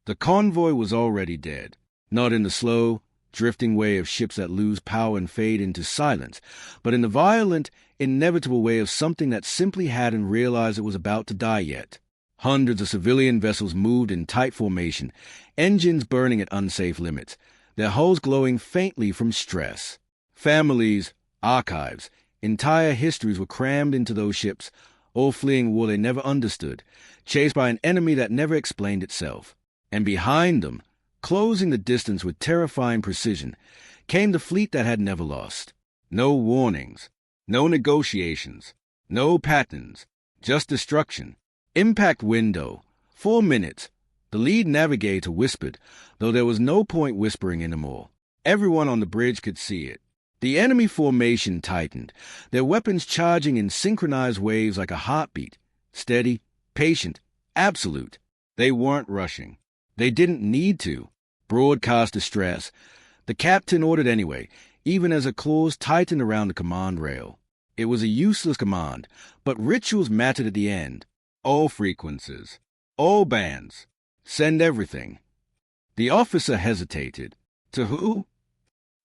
The convoy was already dead, not in the slow, drifting way of ships that lose power and fade into silence, but in the violent, inevitable way of something that simply hadn't realized it was about to die yet. Hundreds of civilian vessels moved in tight formation, engines burning at unsafe limits, their hulls glowing faintly from stress. Families, archives, entire histories were crammed into those ships, all fleeing war they never understood, chased by an enemy that never explained itself. And behind them, closing the distance with terrifying precision, came the fleet that had never lost. No warnings, no negotiations, no patterns, just destruction. Impact window, 4 minutes. The lead navigator whispered, though there was no point whispering anymore. Everyone on the bridge could see it. The enemy formation tightened, their weapons charging in synchronized waves like a heartbeat. Steady, patient, absolute. They weren't rushing. They didn't need to. Broadcast distress. The captain ordered anyway, even as a claws tightened around the command rail. It was a useless command, but rituals mattered at the end. All frequencies. All bands. Send everything. The officer hesitated. To who?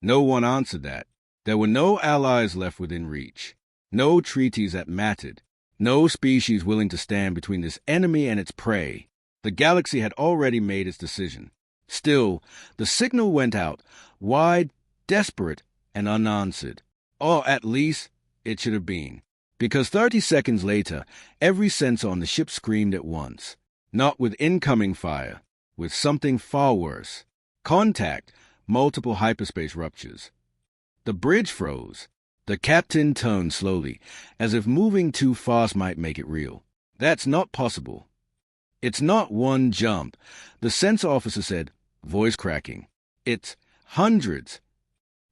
No one answered that. There were no allies left within reach. No treaties that mattered. No species willing to stand between this enemy and its prey. The galaxy had already made its decision. Still, the signal went out, wide, desperate, and unanswered. Or at least, it should have been. Because 30 seconds later, every sensor on the ship screamed at once. Not with incoming fire, with something far worse. Contact, multiple hyperspace ruptures. The bridge froze. The captain turned slowly, as if moving too fast might make it real. That's not possible. It's not one jump, the sensor officer said, voice cracking. It's hundreds.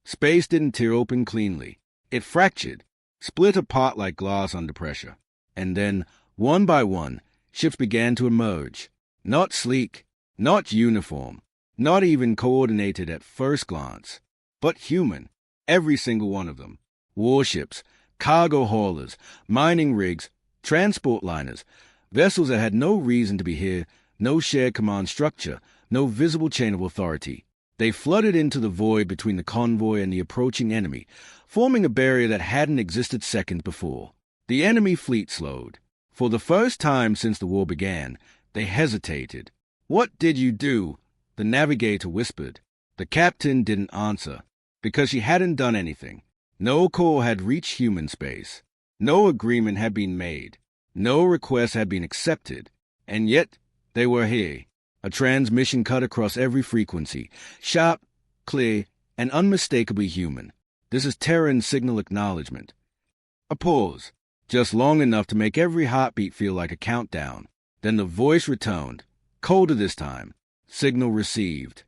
Space didn't tear open cleanly. It fractured, split apart like glass under pressure. And then, one by one, ships began to emerge. Not sleek, not uniform, not even coordinated at first glance, but human, every single one of them. Warships, cargo haulers, mining rigs, transport liners, vessels that had no reason to be here, no shared command structure, no visible chain of authority. They flooded into the void between the convoy and the approaching enemy, forming a barrier that hadn't existed seconds before. The enemy fleet slowed. For the first time since the war began, they hesitated. What did you do? The navigator whispered. The captain didn't answer, because she hadn't done anything. No call had reached human space. No agreement had been made. No request had been accepted, and yet they were here. A transmission cut across every frequency, sharp, clear, and unmistakably human. This is Terran signal acknowledgement. A pause, just long enough to make every heartbeat feel like a countdown. Then the voice returned, colder this time. Signal received.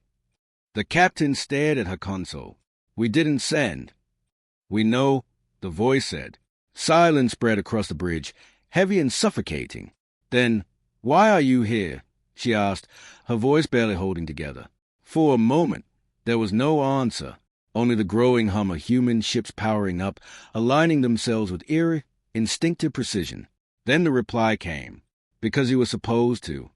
The captain stared at her console. We didn't send. We know, the voice said. Silence spread across the bridge, heavy and suffocating. Then, why are you here? She asked, her voice barely holding together. For a moment, there was no answer, only the growing hum of human ships powering up, aligning themselves with eerie, instinctive precision. Then the reply came, because he was supposed to.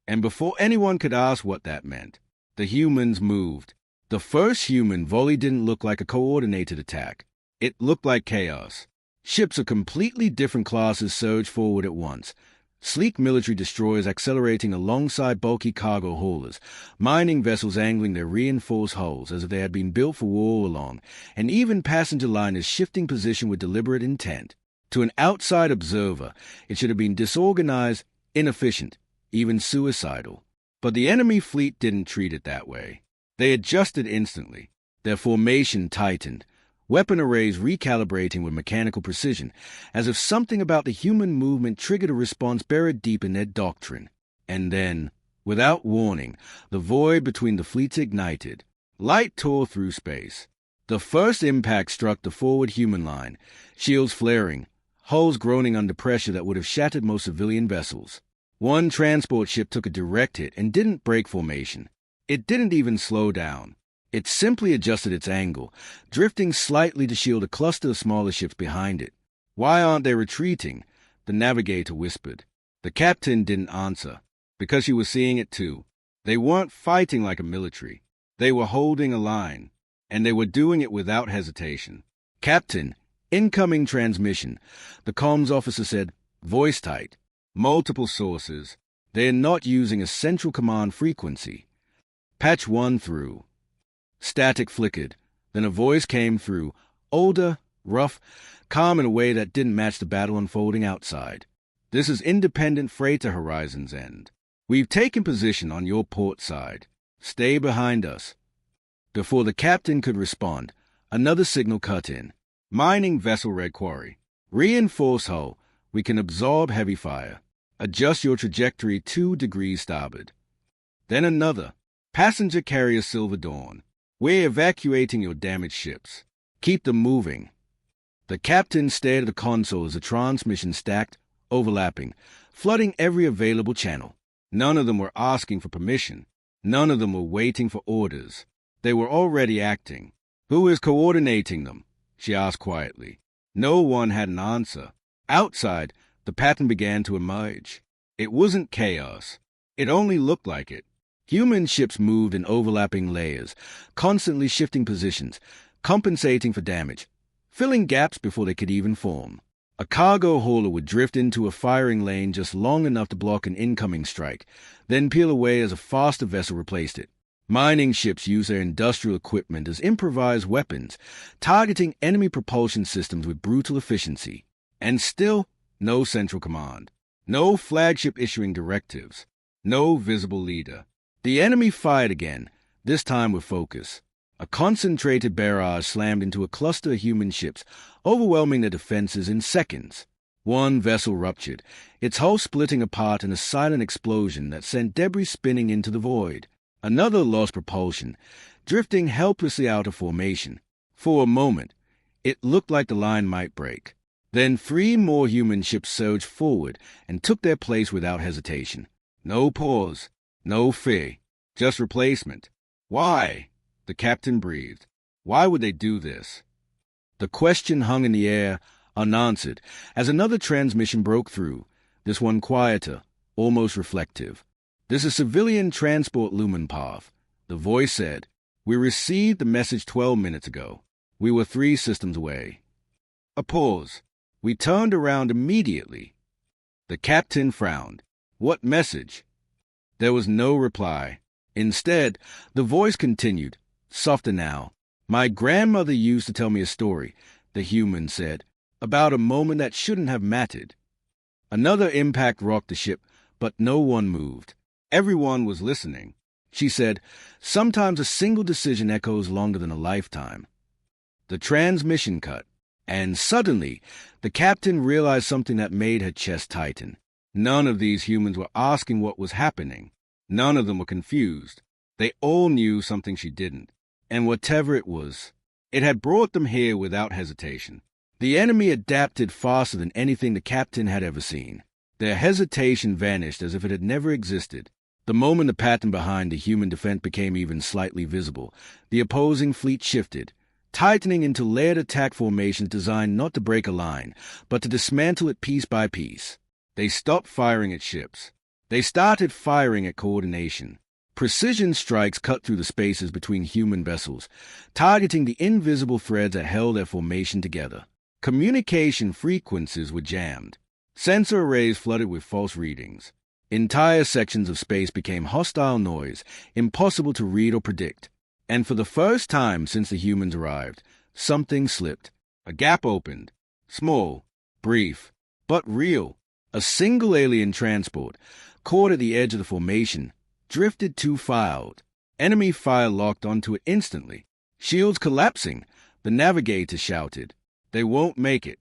And before anyone could ask what that meant, the humans moved. The first human volley didn't look like a coordinated attack. It looked like chaos. Ships of completely different classes surged forward at once. Sleek military destroyers accelerating alongside bulky cargo haulers, mining vessels angling their reinforced hulls as if they had been built for war all along, and even passenger liners shifting position with deliberate intent. To an outside observer, it should have been disorganized, inefficient, even suicidal. But the enemy fleet didn't treat it that way. They adjusted instantly. Their formation tightened, weapon arrays recalibrating with mechanical precision, as if something about the human movement triggered a response buried deep in their doctrine. And then, without warning, the void between the fleets ignited. Light tore through space. The first impact struck the forward human line, shields flaring, hulls groaning under pressure that would have shattered most civilian vessels. One transport ship took a direct hit and didn't break formation. It didn't even slow down. It simply adjusted its angle, drifting slightly to shield a cluster of smaller ships behind it. Why aren't they retreating? The navigator whispered. The captain didn't answer, because she was seeing it too. They weren't fighting like a military. They were holding a line, and they were doing it without hesitation. "Captain, incoming transmission," the comms officer said, voice tight. "Multiple sources. They're not using a central command frequency. Patch 1 through." Static flickered. Then a voice came through, older, rough, calm in a way that didn't match the battle unfolding outside. "This is Independent Freighter Horizon's End. We've taken position on your port side. Stay behind us." Before the captain could respond, another signal cut in. "Mining vessel red quarry. Reinforce hull. We can absorb heavy fire. Adjust your trajectory 2 degrees starboard." Then another. "Passenger carrier Silver Dawn. We're evacuating your damaged ships. Keep them moving." The captain stared at the console as the transmission stacked, overlapping, flooding every available channel. None of them were asking for permission. None of them were waiting for orders. They were already acting. "Who is coordinating them?" she asked quietly. No one had an answer. Outside, the pattern began to emerge. It wasn't chaos. It only looked like it. Human ships moved in overlapping layers, constantly shifting positions, compensating for damage, filling gaps before they could even form. A cargo hauler would drift into a firing lane just long enough to block an incoming strike, then peel away as a faster vessel replaced it. Mining ships use their industrial equipment as improvised weapons, targeting enemy propulsion systems with brutal efficiency. And still, no central command. No flagship issuing directives. No visible leader. The enemy fired again, this time with focus. A concentrated barrage slammed into a cluster of human ships, overwhelming their defenses in seconds. One vessel ruptured, its hull splitting apart in a silent explosion that sent debris spinning into the void. Another lost propulsion, drifting helplessly out of formation. For a moment, it looked like the line might break. Then 3 more human ships surged forward and took their place without hesitation. No pause, no fear, just replacement. "Why?" the captain breathed. "Why would they do this?" The question hung in the air, unanswered, as another transmission broke through, this one quieter, almost reflective. "This is civilian transport lumen path," the voice said. "We received the message 12 minutes ago. We were 3 systems away." A pause. "We turned around immediately." The captain frowned. "What message?" There was no reply. Instead, the voice continued, softer now. "My grandmother used to tell me a story," the human said, "about a moment that shouldn't have mattered." Another impact rocked the ship, but no one moved. Everyone was listening. She said, "Sometimes a single decision echoes longer than a lifetime." The transmission cut, and suddenly, the captain realized something that made her chest tighten. None of these humans were asking what was happening. None of them were confused. They all knew something she didn't. And whatever it was, it had brought them here without hesitation. The enemy adapted faster than anything the captain had ever seen. Their hesitation vanished as if it had never existed. The moment the pattern behind the human defense became even slightly visible, the opposing fleet shifted, tightening into layered attack formations designed not to break a line, but to dismantle it piece by piece. They stopped firing at ships. They started firing at coordination. Precision strikes cut through the spaces between human vessels, targeting the invisible threads that held their formation together. Communication frequencies were jammed. Sensor arrays flooded with false readings. Entire sections of space became hostile noise, impossible to read or predict. And for the first time since the humans arrived, something slipped. A gap opened. Small, brief, but real. A single alien transport, caught at the edge of the formation, drifted too far out. Enemy fire locked onto it instantly. Shields collapsing, the navigator shouted. "They won't make it."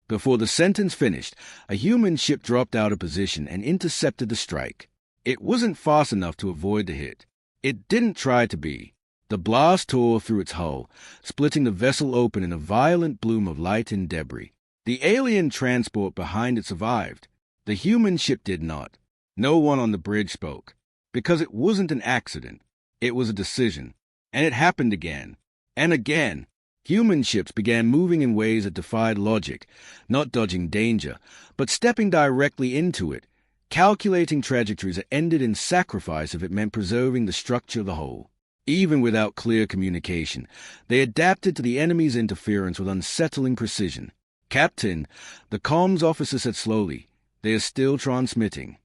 Before the sentence finished, a human ship dropped out of position and intercepted the strike. It wasn't fast enough to avoid the hit. It didn't try to be. The blast tore through its hull, splitting the vessel open in a violent bloom of light and debris. The alien transport behind it survived. The human ship did not. No one on the bridge spoke. Because it wasn't an accident. It was a decision. And it happened again. And again. Human ships began moving in ways that defied logic, not dodging danger, but stepping directly into it, calculating trajectories that ended in sacrifice if it meant preserving the structure of the whole. Even without clear communication, they adapted to the enemy's interference with unsettling precision. "Captain," the comms officer said slowly, "they are still transmitting."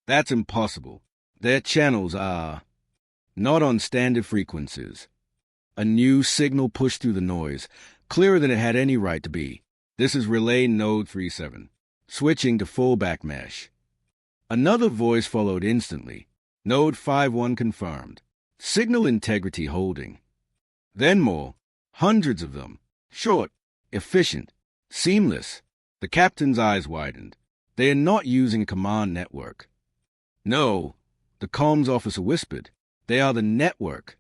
"That's impossible. Their channels are not on standard frequencies." A new signal pushed through the noise, clearer than it had any right to be. "This is relay node 37. Switching to fullback mesh." Another voice followed instantly. "Node 51 confirmed. Signal integrity holding." Then more. Hundreds of them. Short, efficient, seamless. The captain's eyes widened. They are not using a command network. "No," the comms officer whispered. "They are the network."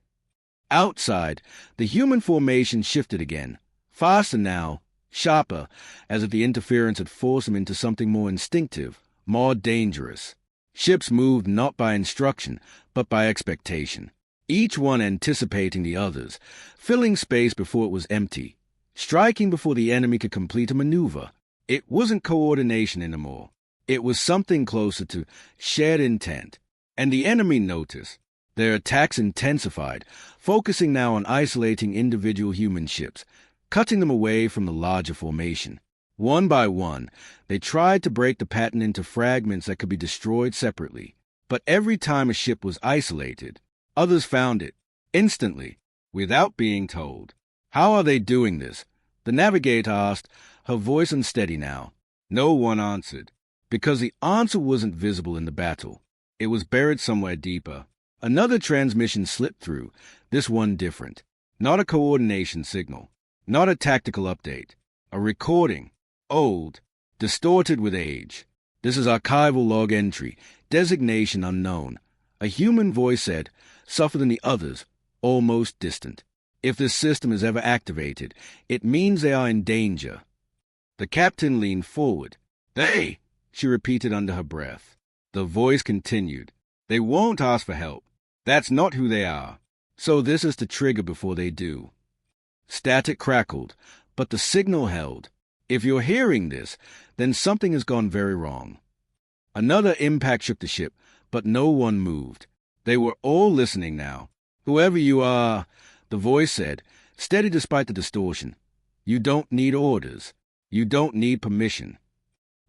Outside, the human formation shifted again. Faster now, sharper, as if the interference had forced them into something more instinctive, more dangerous. Ships moved not by instruction, but by expectation. Each one anticipating the others, filling space before it was empty, striking before the enemy could complete a maneuver. It wasn't coordination anymore. It was something closer to shared intent. And the enemy noticed. Their attacks intensified, focusing now on isolating individual human ships, cutting them away from the larger formation. One by one, they tried to break the pattern into fragments that could be destroyed separately. But every time a ship was isolated, others found it, instantly, without being told. "How are they doing this?" the navigator asked, her voice unsteady now. No one answered, because the answer wasn't visible in the battle. It was buried somewhere deeper. Another transmission slipped through, this one different. Not a coordination signal, not a tactical update. A recording, old, distorted with age. "This is archival log entry, designation unknown." A human voice said, softer than the others, almost distant. "If this system is ever activated, it means they are in danger." The captain leaned forward. "They," she repeated under her breath. The voice continued. "They won't ask for help. That's not who they are. So this is to trigger before they do." Static crackled, but the signal held. "If you're hearing this, then something has gone very wrong." Another impact shook the ship, but no one moved. They were all listening now. "Whoever you are," the voice said, steady despite the distortion, "you don't need orders. You don't need permission."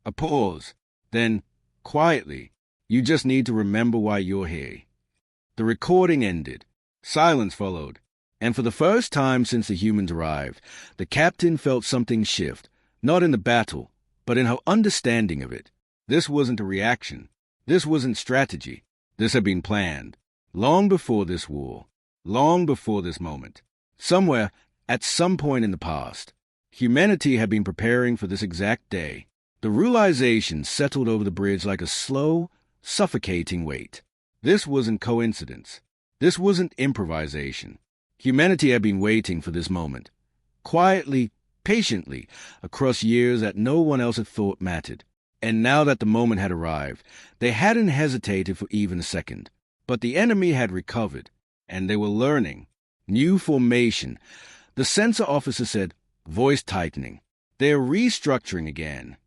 A pause. Then, quietly, "You just need to remember why you're here." The recording ended. Silence followed. And for the first time since the humans arrived, the captain felt something shift, not in the battle, but in her understanding of it. This wasn't a reaction. This wasn't strategy. This had been planned. Long before this war. Long before this moment. Somewhere, at some point in the past, humanity had been preparing for this exact day. The realization settled over the bridge like a slow, suffocating weight. This wasn't coincidence. This wasn't improvisation. Humanity had been waiting for this moment. Quietly, patiently, across years that no one else had thought mattered. And now that the moment had arrived, they hadn't hesitated for even a second. But the enemy had recovered, and they were learning. New formation. The sensor officer said, voice tightening. "They're restructuring again."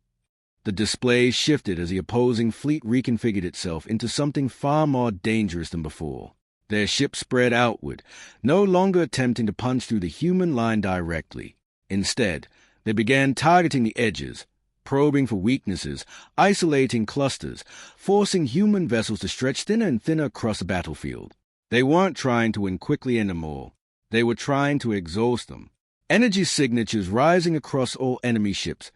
The display shifted as the opposing fleet reconfigured itself into something far more dangerous than before. Their ship spread outward, no longer attempting to punch through the human line directly. Instead, they began targeting the edges, probing for weaknesses, isolating clusters, forcing human vessels to stretch thinner and thinner across the battlefield. They weren't trying to win quickly anymore. They were trying to exhaust them. "Energy signatures rising across all enemy ships,"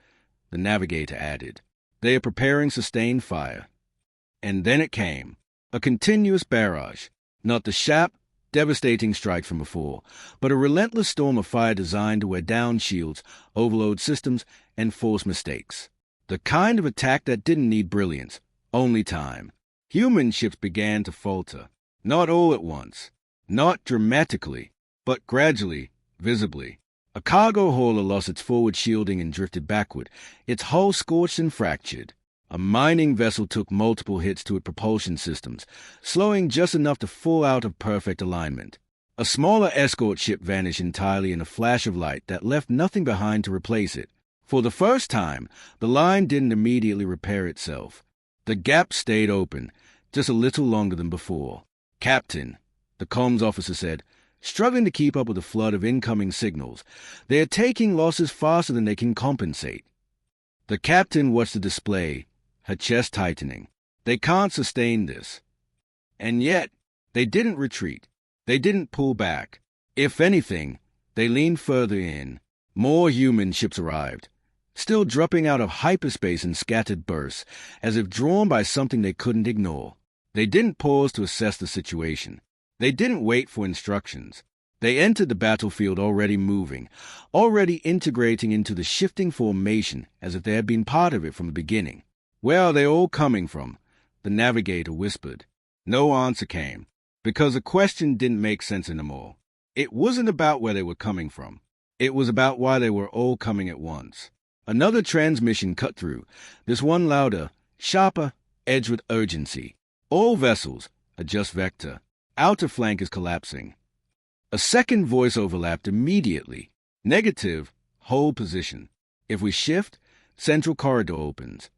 the navigator added. "They are preparing sustained fire." And then it came. A continuous barrage. Not the sharp, devastating strike from before, but a relentless storm of fire designed to wear down shields, overload systems, and force mistakes. The kind of attack that didn't need brilliance, only time. Human ships began to falter. Not all at once. Not dramatically, but gradually, visibly. A cargo hauler lost its forward shielding and drifted backward, its hull scorched and fractured. A mining vessel took multiple hits to its propulsion systems, slowing just enough to fall out of perfect alignment. A smaller escort ship vanished entirely in a flash of light that left nothing behind to replace it. For the first time, the line didn't immediately repair itself. The gap stayed open, just a little longer than before. "Captain," the comms officer said, struggling to keep up with the flood of incoming signals. "They are taking losses faster than they can compensate." The captain watched the display, her chest tightening. They can't sustain this. And yet, they didn't retreat. They didn't pull back. If anything, they leaned further in. More human ships arrived, still dropping out of hyperspace in scattered bursts, as if drawn by something they couldn't ignore. They didn't pause to assess the situation. They didn't wait for instructions. They entered the battlefield already moving, already integrating into the shifting formation as if they had been part of it from the beginning. "Where are they all coming from?" the navigator whispered. No answer came, because the question didn't make sense anymore. It wasn't about where they were coming from. It was about why they were all coming at once. Another transmission cut through, this one louder, sharper, edged with urgency. "All vessels, adjust vector. Outer flank is collapsing." A second voice overlapped immediately. "Negative, hold position. If we shift, central corridor opens."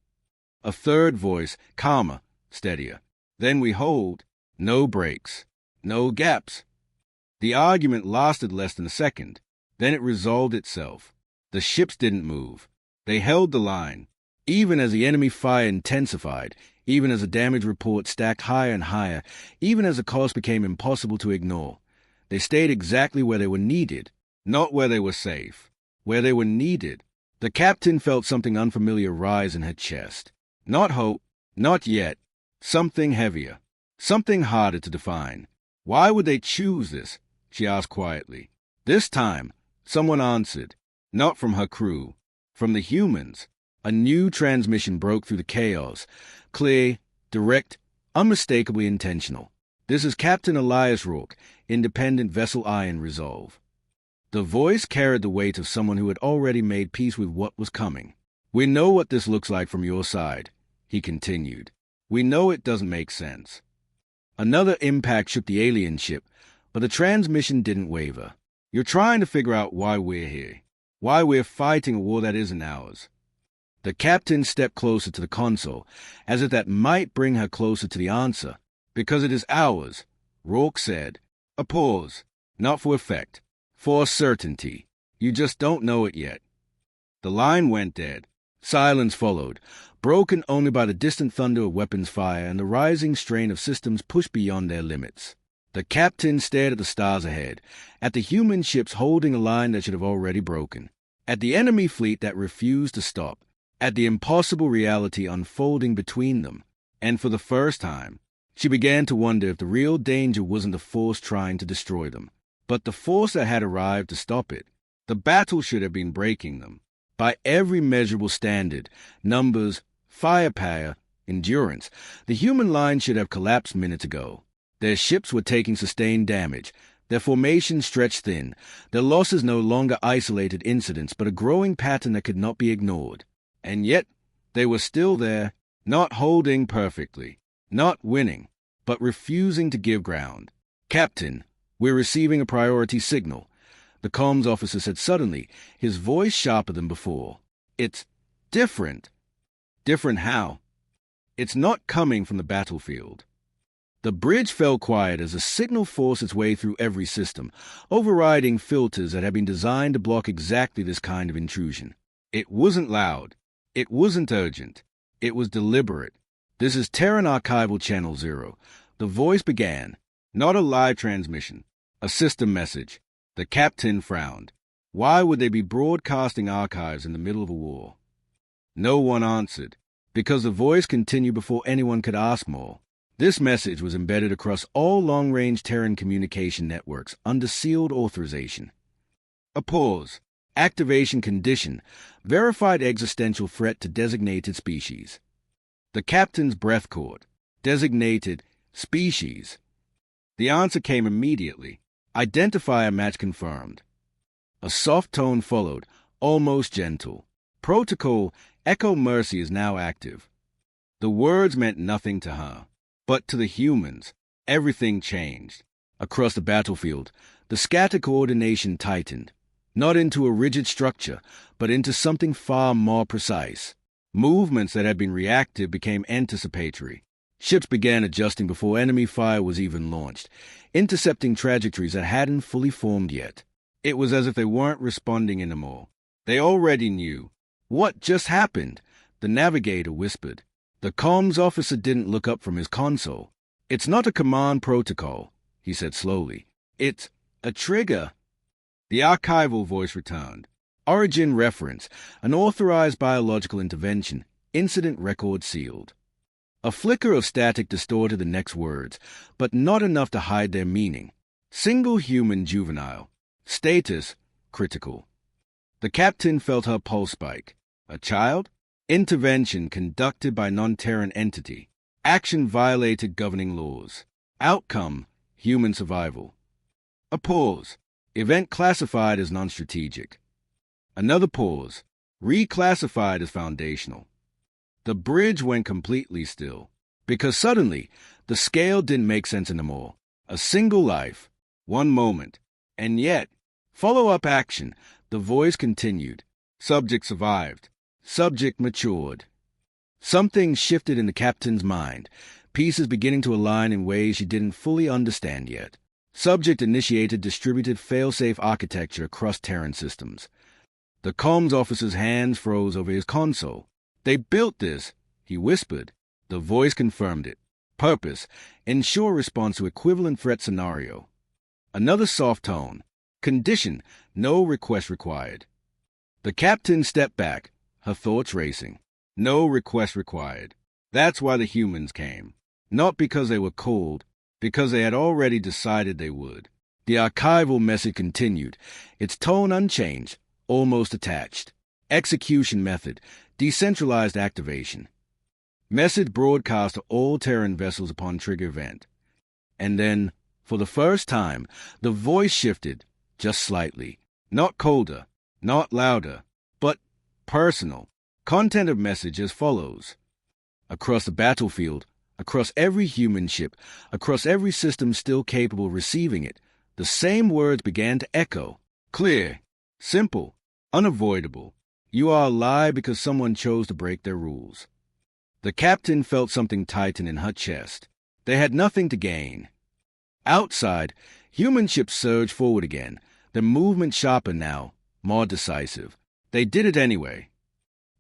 A third voice, calmer, steadier. "Then we hold. No breaks. No gaps." The argument lasted less than a second. Then it resolved itself. The ships didn't move. They held the line, even as the enemy fire intensified, even as the damage report stacked higher and higher, even as the cost became impossible to ignore. They stayed exactly where they were needed, not where they were safe, where they were needed. The captain felt something unfamiliar rise in her chest. Not hope, not yet. Something heavier, something harder to define. "Why would they choose this?" she asked quietly. This time, someone answered, not from her crew, from the humans. A new transmission broke through the chaos, clear, direct, unmistakably intentional. "This is Captain Elias Rourke, Independent Vessel Iron Resolve." The voice carried the weight of someone who had already made peace with what was coming. "We know what this looks like from your side," he continued. "We know it doesn't make sense." Another impact shook the alien ship, but the transmission didn't waver. "You're trying to figure out why we're here, why we're fighting a war that isn't ours." The captain stepped closer to the console, as if that might bring her closer to the answer. "Because it is ours," Rourke said. A pause, not for effect, for certainty. "You just don't know it yet." The line went dead. Silence followed, broken only by the distant thunder of weapons fire and the rising strain of systems pushed beyond their limits. The captain stared at the stars ahead, at the human ships holding a line that should have already broken, at the enemy fleet that refused to stop, at the impossible reality unfolding between them. And for the first time, she began to wonder if the real danger wasn't the force trying to destroy them, but the force that had arrived to stop it. The battle should have been breaking them. By every measurable standard, numbers, firepower, endurance, the human line should have collapsed minutes ago. Their ships were taking sustained damage, their formation stretched thin, their losses no longer isolated incidents but a growing pattern that could not be ignored. And yet, they were still there, not holding perfectly, not winning, but refusing to give ground. "Captain, we're receiving a priority signal," the comms officer said suddenly, his voice sharper than before. "It's different." "Different how?" "It's not coming from the battlefield." The bridge fell quiet as the signal forced its way through every system, overriding filters that had been designed to block exactly this kind of intrusion. It wasn't loud. It wasn't urgent. It was deliberate. "This is Terran Archival Channel 0. The voice began. Not a live transmission. A system message. The captain frowned. Why would they be broadcasting archives in the middle of a war? No one answered, because the voice continued before anyone could ask more. This message was embedded across all long-range Terran communication networks under sealed authorization. A pause. Activation condition. Verified existential threat to designated species. The captain's breath caught. Designated species. The answer came immediately. Identifier match confirmed. A soft tone followed, almost gentle. Protocol Echo Mercy is now active. The words meant nothing to her. But to the humans, everything changed. Across the battlefield, the scatter coordination tightened, not into a rigid structure, but into something far more precise, Movements that had been reactive became anticipatory. Ships began adjusting before enemy fire was even launched, intercepting trajectories that hadn't fully formed yet. It was as if they weren't responding anymore. They already knew. What just happened? The navigator whispered. The comms officer didn't look up from his console. It's not a command protocol, he said slowly. It's a trigger. The archival voice returned. Origin reference, an authorized biological intervention, incident record sealed. A flicker of static distorted the next words, but not enough to hide their meaning. Single human juvenile. Status, critical. The captain felt her pulse spike. A child? Intervention conducted by non-Terran entity. Action violated governing laws. Outcome, human survival. A pause. Event classified as non-strategic. Another pause. Reclassified as foundational. The bridge went completely still, because suddenly the scale didn't make sense anymore. A single life, one moment, and yet, follow-up action, the voice continued. Subject survived. Subject matured. Something shifted in the captain's mind, pieces beginning to align in ways she didn't fully understand yet. Subject initiated distributed fail-safe architecture across Terran systems. The comms officer's hands froze over his console. They built this, he whispered. The voice confirmed it. Purpose, ensure response to equivalent threat scenario. Another soft tone. Condition, no request required. The captain stepped back, her thoughts racing. No request required. That's why the humans came. Not because they were cold, because they had already decided they would. The archival message continued, its tone unchanged, almost attached. Execution method, decentralized activation. Message broadcast to all Terran vessels upon trigger event. And then, for the first time, the voice shifted, just slightly. Not colder, not louder, but personal. Content of message as follows. Across the battlefield, across every human ship, across every system still capable of receiving it, the same words began to echo. Clear, simple, unavoidable. You are alive because someone chose to break their rules. The captain felt something tighten in her chest. They had nothing to gain. Outside, human ships surged forward again, their movement sharper now, more decisive. They did it anyway.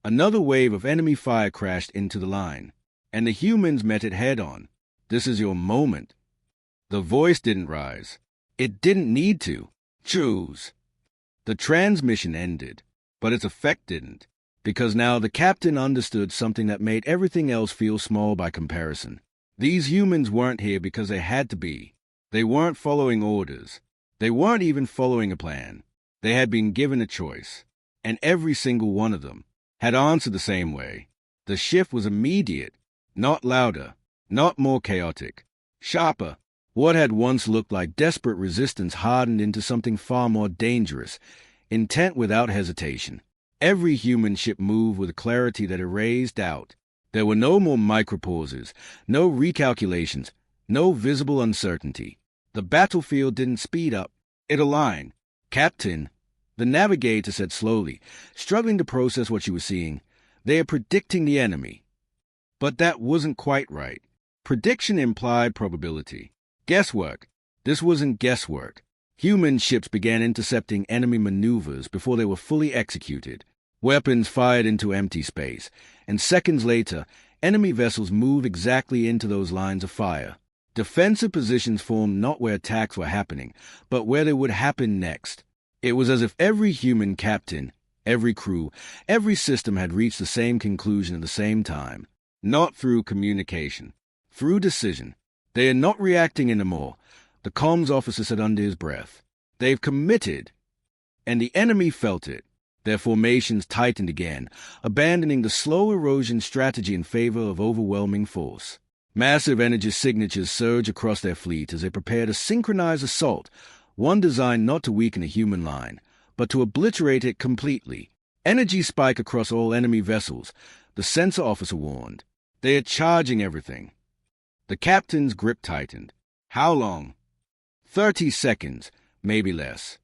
Another wave of enemy fire crashed into the line, and the humans met it head-on. This is your moment. The voice didn't rise. It didn't need to. Choose. The transmission ended, but its effect didn't, because now the captain understood something that made everything else feel small by comparison. These humans weren't here because they had to be. They weren't following orders. They weren't even following a plan. They had been given a choice, and every single one of them had answered the same way. The shift was immediate, not louder, not more chaotic, sharper. What had once looked like desperate resistance hardened into something far more dangerous, intent without hesitation. Every human ship moved with a clarity that erased doubt. There were no more micropauses, no recalculations, no visible uncertainty. The battlefield didn't speed up. It aligned. Captain, the navigator said slowly, struggling to process what she was seeing, they are predicting the enemy. But that wasn't quite right. Prediction implied probability. Guesswork. This wasn't guesswork. Human ships began intercepting enemy maneuvers before they were fully executed. Weapons fired into empty space, and seconds later, enemy vessels moved exactly into those lines of fire. Defensive positions formed not where attacks were happening, but where they would happen next. It was as if every human captain, every crew, every system had reached the same conclusion at the same time. Not through communication, through decision. They are not reacting anymore, the comms officer said under his breath. They've committed. And the enemy felt it. Their formations tightened again, abandoning the slow erosion strategy in favor of overwhelming force. Massive energy signatures surged across their fleet as they prepared a synchronized assault, one designed not to weaken a human line, but to obliterate it completely. Energy spike across all enemy vessels, the sensor officer warned. They are charging everything. The captain's grip tightened. How long? 30 seconds, maybe less.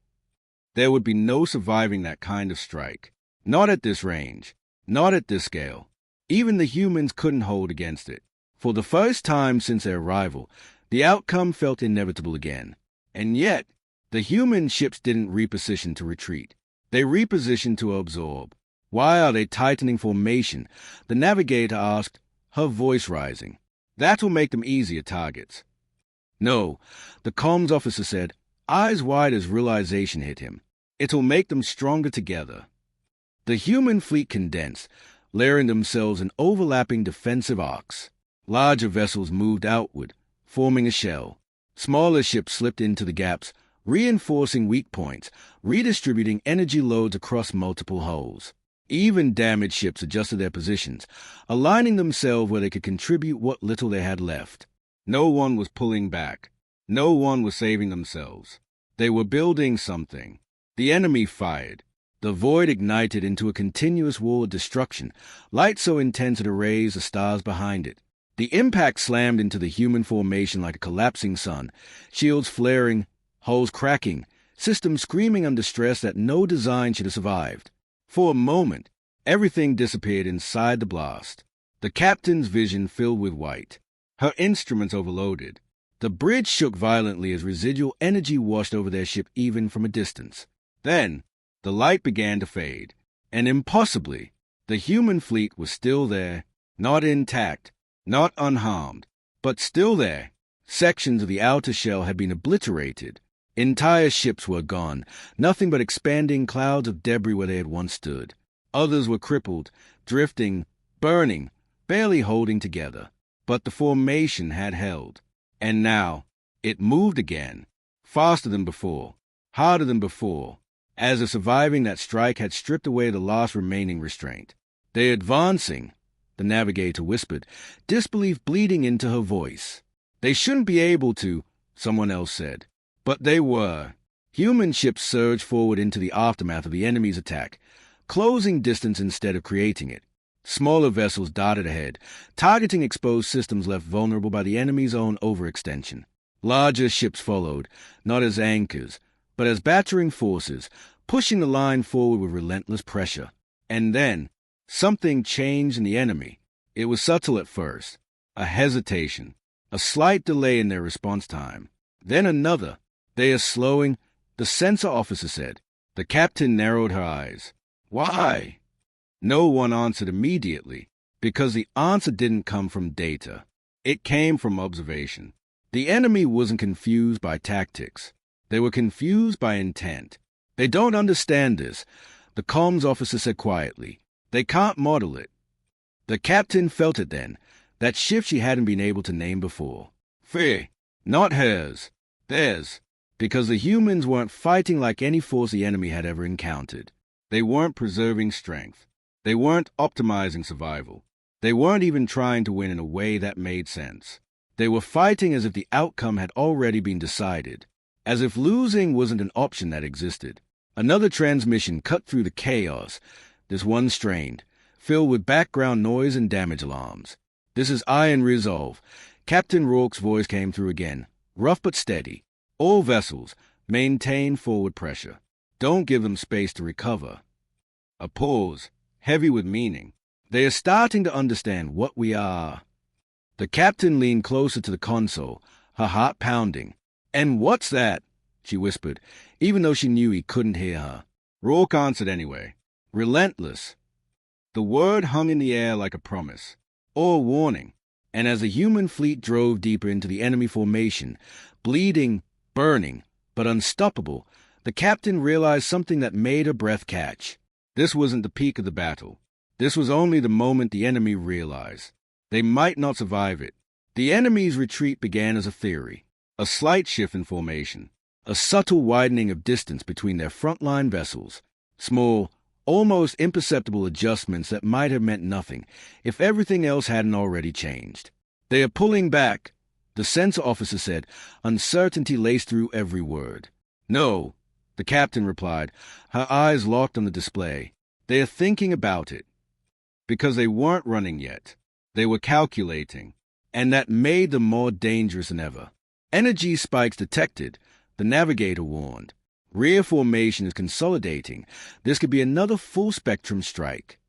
There would be no surviving that kind of strike. Not at this range. Not at this scale. Even the humans couldn't hold against it. For the first time since their arrival, the outcome felt inevitable again. And yet, the human ships didn't reposition to retreat. They repositioned to absorb. Why are they tightening formation? The navigator asked, her voice rising. That will make them easier targets. No, the comms officer said, eyes wide as realization hit him. It'll make them stronger together. The human fleet condensed, layering themselves in overlapping defensive arcs. Larger vessels moved outward, forming a shell. Smaller ships slipped into the gaps, reinforcing weak points, redistributing energy loads across multiple hulls. Even damaged ships adjusted their positions, aligning themselves where they could contribute what little they had left. No one was pulling back. No one was saving themselves. They were building something. The enemy fired. The void ignited into a continuous wall of destruction, light so intense it erased the stars behind it. The impact slammed into the human formation like a collapsing sun, shields flaring, hulls cracking, systems screaming under stress that no design should have survived. For a moment, everything disappeared inside the blast. The captain's vision filled with white. Her instruments overloaded. The bridge shook violently as residual energy washed over their ship even from a distance. Then, the light began to fade, and impossibly, the human fleet was still there, not intact, not unharmed, but still there. Sections of the outer shell had been obliterated. Entire ships were gone, nothing but expanding clouds of debris where they had once stood. Others were crippled, drifting, burning, barely holding together. But the formation had held. And now, it moved again, faster than before, harder than before, as if surviving that strike had stripped away the last remaining restraint. "They're advancing," the navigator whispered, disbelief bleeding into her voice. "They shouldn't be able to," someone else said. But they were. Human ships surged forward into the aftermath of the enemy's attack, closing distance instead of creating it. Smaller vessels darted ahead, targeting exposed systems left vulnerable by the enemy's own overextension. Larger ships followed, not as anchors, but as battering forces, pushing the line forward with relentless pressure. And then, something changed in the enemy. It was subtle at first, a hesitation, a slight delay in their response time. Then another. "They are slowing," the sensor officer said. The captain narrowed her eyes. "Why?" No one answered immediately, because the answer didn't come from data. It came from observation. The enemy wasn't confused by tactics. They were confused by intent. "They don't understand this," the comms officer said quietly. "They can't model it." The captain felt it then, that shift she hadn't been able to name before. Fear, not hers, theirs, because the humans weren't fighting like any force the enemy had ever encountered. They weren't preserving strength. They weren't optimizing survival. They weren't even trying to win in a way that made sense. They were fighting as if the outcome had already been decided, as if losing wasn't an option that existed. Another transmission cut through the chaos, this one strained, filled with background noise and damage alarms. "This is Iron Resolve." Captain Rourke's voice came through again, rough but steady. "All vessels, maintain forward pressure. Don't give them space to recover." A pause, heavy with meaning. "They are starting to understand what we are." The captain leaned closer to the console, her heart pounding. "And what's that?" she whispered, even though she knew he couldn't hear her. Rourke answered anyway. "Relentless." The word hung in the air like a promise, or a warning, and as the human fleet drove deeper into the enemy formation, bleeding, burning, but unstoppable, the captain realized something that made her breath catch. This wasn't the peak of the battle. This was only the moment the enemy realized. They might not survive it. The enemy's retreat began as a theory, a slight shift in formation, a subtle widening of distance between their frontline vessels, small, almost imperceptible adjustments that might have meant nothing if everything else hadn't already changed. "They are pulling back," the sensor officer said, uncertainty laced through every word. "No," the captain replied, her eyes locked on the display. "They are thinking about it." Because they weren't running yet. They were calculating, and that made them more dangerous than ever. "Energy spikes detected," the navigator warned. "Rear formation is consolidating. This could be another full-spectrum strike."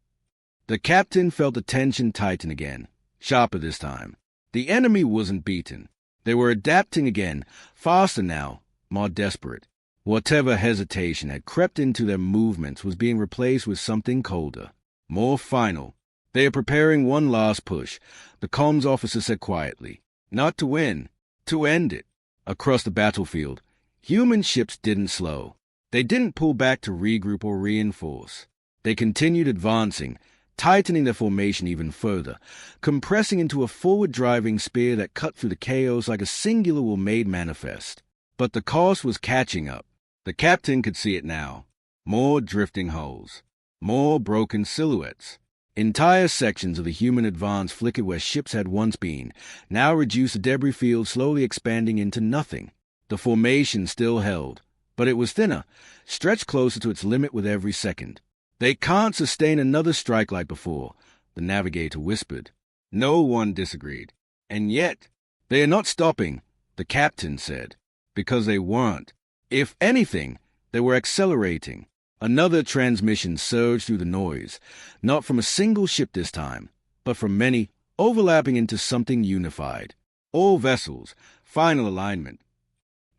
The captain felt the tension tighten again, sharper this time. The enemy wasn't beaten. They were adapting again, faster now, more desperate. Whatever hesitation had crept into their movements was being replaced with something colder, more final. They are preparing one last push, the comms officer said quietly. Not to win, to end it. Across the battlefield, human ships didn't slow. They didn't pull back to regroup or reinforce. They continued advancing, tightening their formation even further, compressing into a forward-driving spear that cut through the chaos like a singular will made manifest. But the cost was catching up. The captain could see it now. More drifting hulls. More broken silhouettes. Entire sections of the human advance flickered where ships had once been, now reduced to debris fields slowly expanding into nothing. The formation still held, but it was thinner, stretched closer to its limit with every second. They can't sustain another strike like before, the navigator whispered. No one disagreed. And yet, they are not stopping, the captain said, because they weren't. If anything, they were accelerating. Another transmission surged through the noise, not from a single ship this time, but from many, overlapping into something unified. All vessels, final alignment.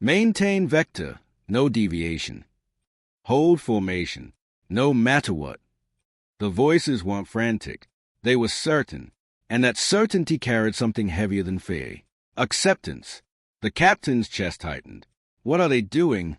Maintain vector, no deviation. Hold formation. No matter what. The voices weren't frantic. They were certain, and that certainty carried something heavier than fear. Acceptance. The captain's chest tightened. What are they doing?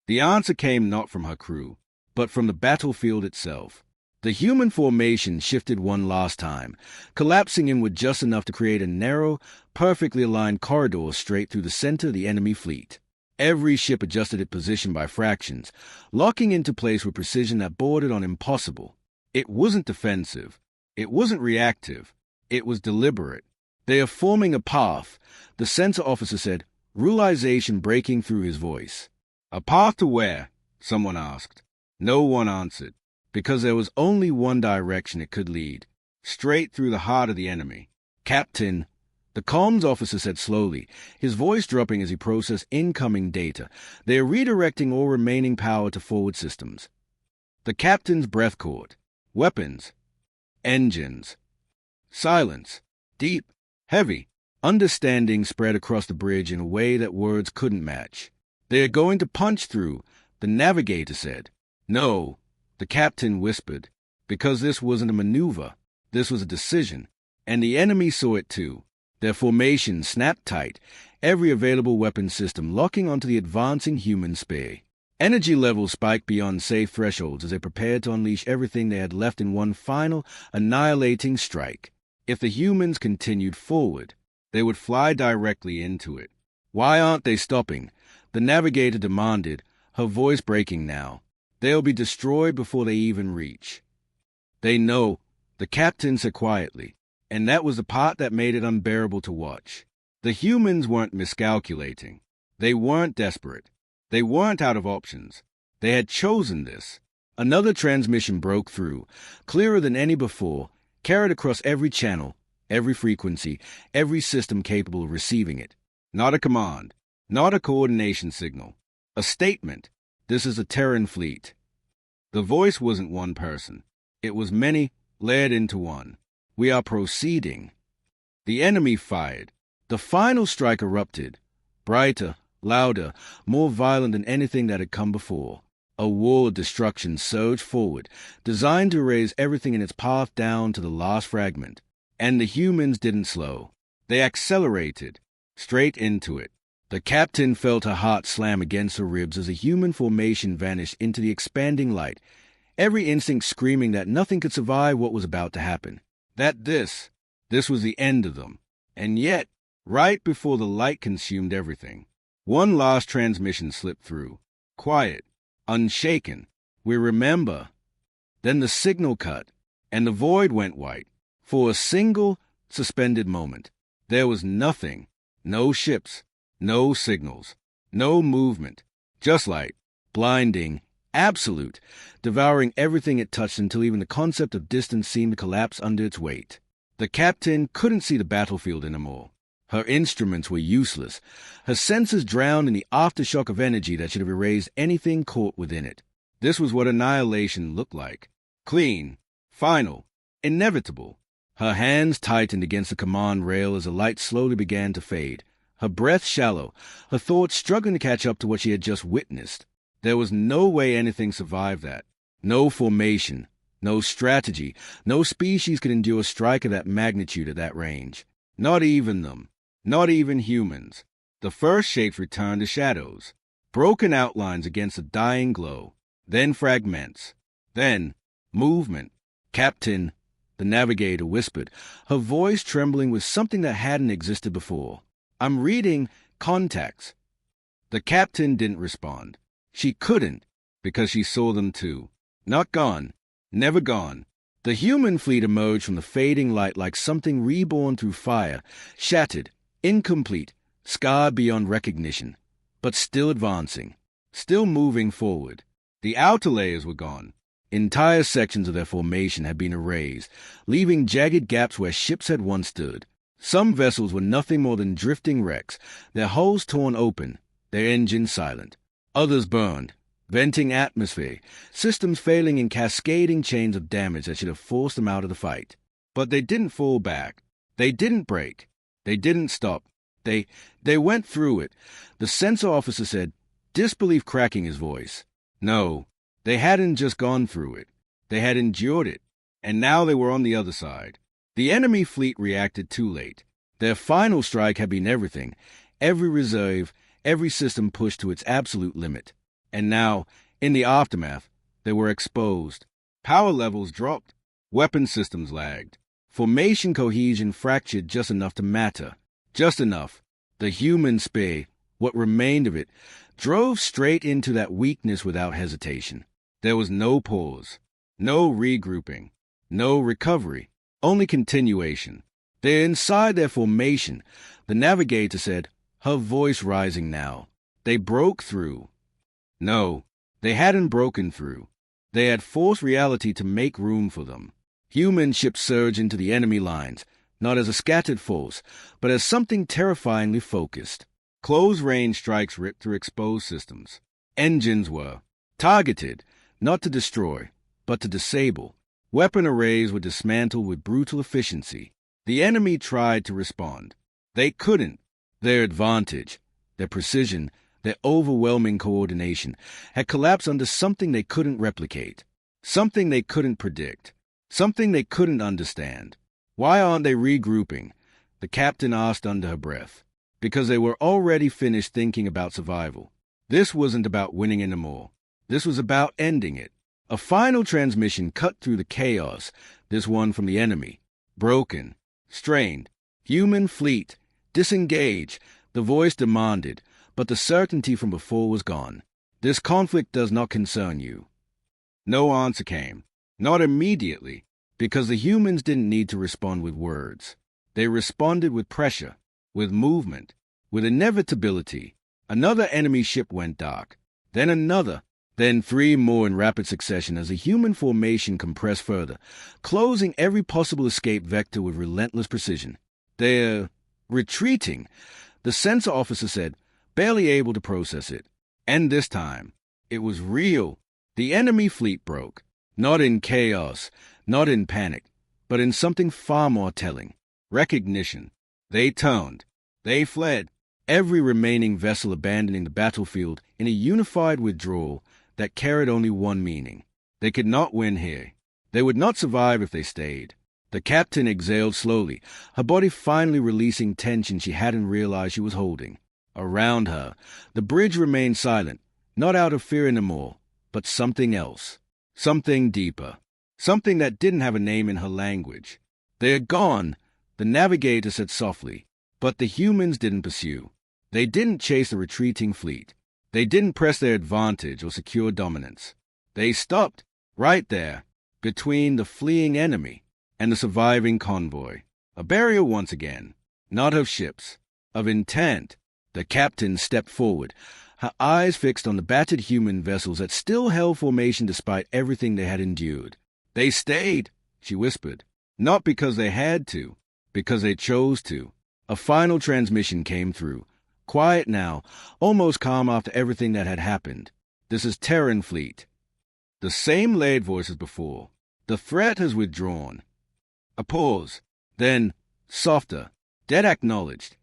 The answer came not from her crew, but from the battlefield itself. The human formation shifted one last time, collapsing inward just enough to create a narrow, perfectly aligned corridor straight through the center of the enemy fleet. Every ship adjusted its position by fractions, locking into place with precision that bordered on impossible. It wasn't defensive. It wasn't reactive. It was deliberate. They are forming a path, the sensor officer said, realization breaking through his voice. A path to where? Someone asked. No one answered, because there was only one direction it could lead, straight through the heart of the enemy. Captain, the comms officer said slowly, his voice dropping as he processed incoming data. They are redirecting all remaining power to forward systems. The captain's breath caught. Weapons. Engines. Silence. Deep. Heavy. Understanding spread across the bridge in a way that words couldn't match. They are going to punch through, the navigator said. No, the captain whispered, because this wasn't a maneuver. This was a decision, and the enemy saw it too. Their formation snapped tight, every available weapon system locking onto the advancing human spear. Energy levels spiked beyond safe thresholds as they prepared to unleash everything they had left in one final, annihilating strike. If the humans continued forward, they would fly directly into it. Why aren't they stopping? The navigator demanded, her voice breaking now. They'll be destroyed before they even reach. They know, the captain said quietly. And that was the part that made it unbearable to watch. The humans weren't miscalculating. They weren't desperate. They weren't out of options. They had chosen this. Another transmission broke through, clearer than any before, carried across every channel, every frequency, every system capable of receiving it. Not a command, not a coordination signal. A statement. This is a Terran fleet. The voice wasn't one person. It was many, layered into one. We are proceeding. The enemy fired. The final strike erupted. Brighter, louder, more violent than anything that had come before. A wall of destruction surged forward, designed to erase everything in its path down to the last fragment. And the humans didn't slow. They accelerated, straight into it. The captain felt her heart slam against her ribs as the human formation vanished into the expanding light, every instinct screaming that nothing could survive what was about to happen. That this was the end of them. And yet, right before the light consumed everything, one last transmission slipped through. Quiet, unshaken. We remember. Then the signal cut, and the void went white. For a single, suspended moment. There was nothing. No ships. No signals. No movement. Just light. Blinding. Absolute, devouring everything it touched until even the concept of distance seemed to collapse under its weight. The captain couldn't see the battlefield anymore. Her instruments were useless, her senses drowned in the aftershock of energy that should have erased anything caught within it. This was what annihilation looked like. Clean, final, inevitable. Her hands tightened against the command rail as the light slowly began to fade, her breath shallow, her thoughts struggling to catch up to what she had just witnessed. There was no way anything survived that. No formation, no strategy, no species could endure a strike of that magnitude at that range. Not even them. Not even humans. The first shapes returned to shadows, broken outlines against a dying glow, then fragments, then movement. "Captain," the navigator whispered, her voice trembling with something that hadn't existed before. "I'm reading contacts." The captain didn't respond. She couldn't, because she saw them too. Not gone, never gone. The human fleet emerged from the fading light like something reborn through fire, shattered, incomplete, scarred beyond recognition, but still advancing, still moving forward. The outer layers were gone. Entire sections of their formation had been erased, leaving jagged gaps where ships had once stood. Some vessels were nothing more than drifting wrecks, their hulls torn open, their engines silent. Others burned, venting atmosphere, systems failing in cascading chains of damage that should have forced them out of the fight. But they didn't fall back. They didn't break. They didn't stop. They went through it. The sensor officer said, disbelief cracking his voice. No, they hadn't just gone through it. They had endured it. And now they were on the other side. The enemy fleet reacted too late. Their final strike had been everything, every reserve, every system pushed to its absolute limit. And now, in the aftermath, they were exposed. Power levels dropped. Weapon systems lagged. Formation cohesion fractured just enough to matter. Just enough. The human spear, what remained of it, drove straight into that weakness without hesitation. There was no pause, no regrouping, no recovery, only continuation. They're inside their formation, the navigator said, her voice rising now. They broke through. No, they hadn't broken through. They had forced reality to make room for them. Human ships surged into the enemy lines, not as a scattered force, but as something terrifyingly focused. Close-range strikes ripped through exposed systems. Engines were targeted, not to destroy, but to disable. Weapon arrays were dismantled with brutal efficiency. The enemy tried to respond. They couldn't. Their advantage, their precision, their overwhelming coordination had collapsed under something they couldn't replicate, something they couldn't predict, something they couldn't understand. Why aren't they regrouping? The captain asked under her breath. Because they were already finished thinking about survival. This wasn't about winning anymore. This was about ending it. A final transmission cut through the chaos, this one from the enemy. Broken, strained, human fleet, disengage, the voice demanded, but the certainty from before was gone. This conflict does not concern you. No answer came. Not immediately, because the humans didn't need to respond with words. They responded with pressure, with movement, with inevitability. Another enemy ship went dark, then another, then three more in rapid succession as the human formation compressed further, closing every possible escape vector with relentless precision. They're retreating, the sensor officer said, barely able to process it. And this time, it was real. The enemy fleet broke, not in chaos, not in panic, but in something far more telling. Recognition. They turned. They fled, every remaining vessel abandoning the battlefield in a unified withdrawal that carried only one meaning. They could not win here. They would not survive if they stayed. The captain exhaled slowly, her body finally releasing tension she hadn't realized she was holding. Around her, the bridge remained silent, not out of fear anymore, but something else. Something deeper. Something that didn't have a name in her language. They had gone, the navigator said softly, but the humans didn't pursue. They didn't chase the retreating fleet. They didn't press their advantage or secure dominance. They stopped, right there, between the fleeing enemy and the surviving convoy. A barrier once again, not of ships, of intent. The captain stepped forward, her eyes fixed on the battered human vessels that still held formation despite everything they had endured. They stayed, she whispered, not because they had to, because they chose to. A final transmission came through, quiet now, almost calm after everything that had happened. This is Terran Fleet. The same layered voice as before. The threat has withdrawn. A pause. Then, softer. Dead acknowledged.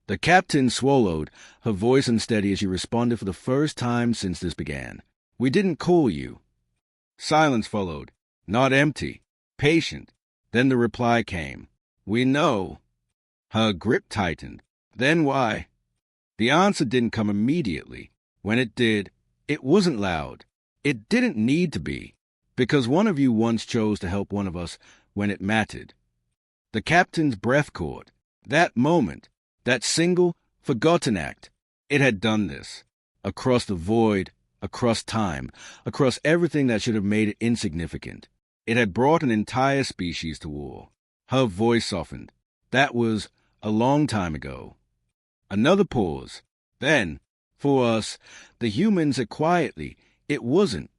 The captain swallowed, her voice unsteady as she responded for the first time since this began. We didn't call you. Silence followed. Not empty. Patient. Then the reply came. We know. Her grip tightened. Then why? The answer didn't come immediately. When it did, it wasn't loud. It didn't need to be, because one of you once chose to help one of us when it mattered. The captain's breath caught. That moment, that single, forgotten act, it had done this. Across the void, across time, across everything that should have made it insignificant. It had brought an entire species to war. Her voice softened. That was a long time ago. Another pause. Then, for us, the humans said quietly, it wasn't.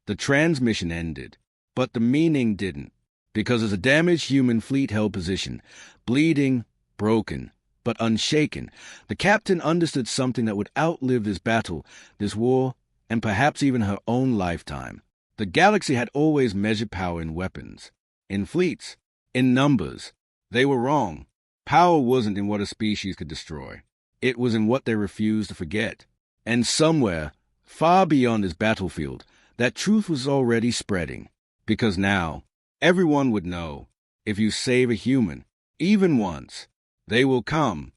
The transmission ended, but the meaning didn't, because as a damaged human fleet held position, bleeding, broken, but unshaken, the captain understood something that would outlive this battle, this war, and perhaps even her own lifetime. The galaxy had always measured power in weapons, in fleets, in numbers. They were wrong. Power wasn't in what a species could destroy. It was in what they refused to forget. And somewhere, far beyond this battlefield, that truth was already spreading. Because now, everyone would know, if you save a human, even once, they will come,